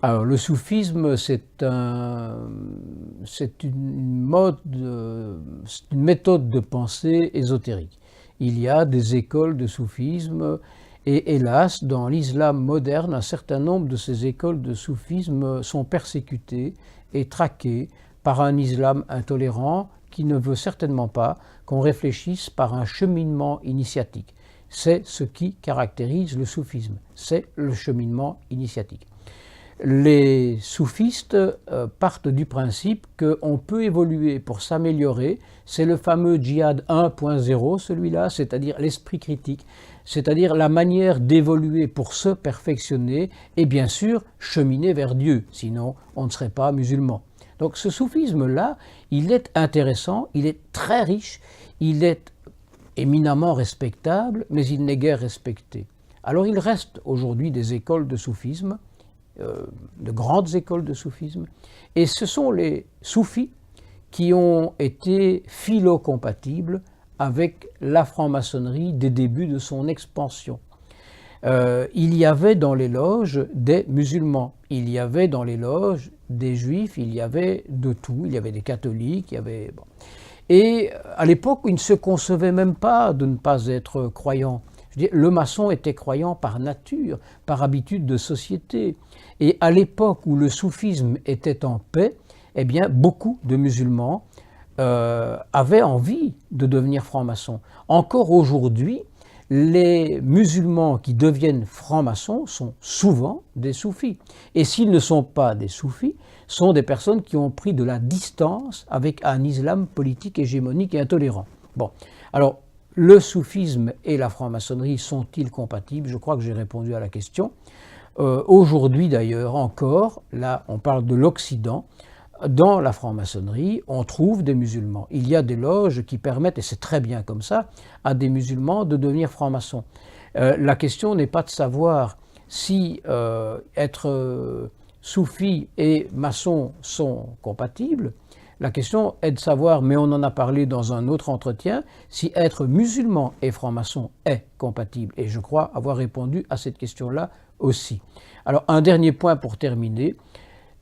Alors, le soufisme, c'est une méthode de pensée ésotérique. Il y a des écoles de soufisme et hélas, dans l'islam moderne, un certain nombre de ces écoles de soufisme sont persécutées et traquées par un islam intolérant qui ne veut certainement pas qu'on réfléchisse par un cheminement initiatique. C'est ce qui caractérise le soufisme, c'est le cheminement initiatique. Les soufistes partent du principe qu'on peut évoluer pour s'améliorer. C'est le fameux djihad 1.0, celui-là, c'est-à-dire l'esprit critique, c'est-à-dire la manière d'évoluer pour se perfectionner et bien sûr cheminer vers Dieu, sinon on ne serait pas musulman. Donc ce soufisme-là, il est intéressant, il est très riche, il est éminemment respectable, mais il n'est guère respecté. Alors il reste aujourd'hui des écoles de soufisme, de grandes écoles de soufisme, et ce sont les soufis qui ont été philo-compatibles avec la franc-maçonnerie des débuts de son expansion. Il y avait dans les loges des musulmans, il y avait dans les loges des juifs, il y avait de tout, il y avait des catholiques, il y avait... Bon. Et à l'époque, il ne se concevait même pas de ne pas être croyant. Je veux dire, le maçon était croyant par nature, par habitude de société. Et à l'époque où le soufisme était en paix, eh bien, beaucoup de musulmans avaient envie de devenir francs-maçons. Encore aujourd'hui, les musulmans qui deviennent francs-maçons sont souvent des soufis. Et s'ils ne sont pas des soufis, sont des personnes qui ont pris de la distance avec un islam politique hégémonique et intolérant. Bon, alors, le soufisme et la franc-maçonnerie sont-ils compatibles? Je crois que j'ai répondu à la question. Aujourd'hui d'ailleurs encore, là on parle de l'Occident, dans la franc-maçonnerie on trouve des musulmans. Il y a des loges qui permettent, et c'est très bien comme ça, à des musulmans de devenir francs-maçons. La question n'est pas de savoir si être soufi et maçon sont compatibles. La question est de savoir, mais on en a parlé dans un autre entretien, si être musulman et franc-maçon est compatible. Et je crois avoir répondu à cette question-là aussi. Alors, un dernier point pour terminer.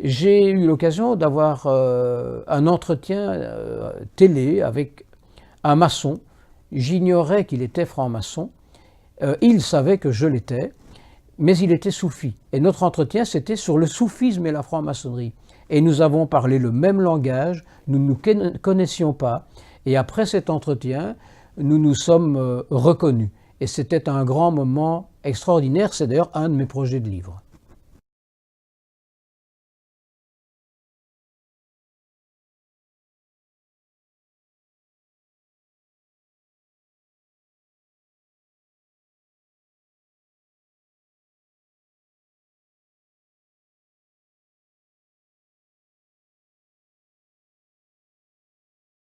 J'ai eu l'occasion d'avoir un entretien télé avec un maçon. J'ignorais qu'il était franc-maçon. Il savait que je l'étais, mais il était soufi. Et notre entretien, c'était sur le soufisme et la franc-maçonnerie. Et nous avons parlé le même langage, nous ne nous connaissions pas. Et après cet entretien, nous nous sommes reconnus. Et c'était un grand moment extraordinaire, c'est d'ailleurs un de mes projets de livre.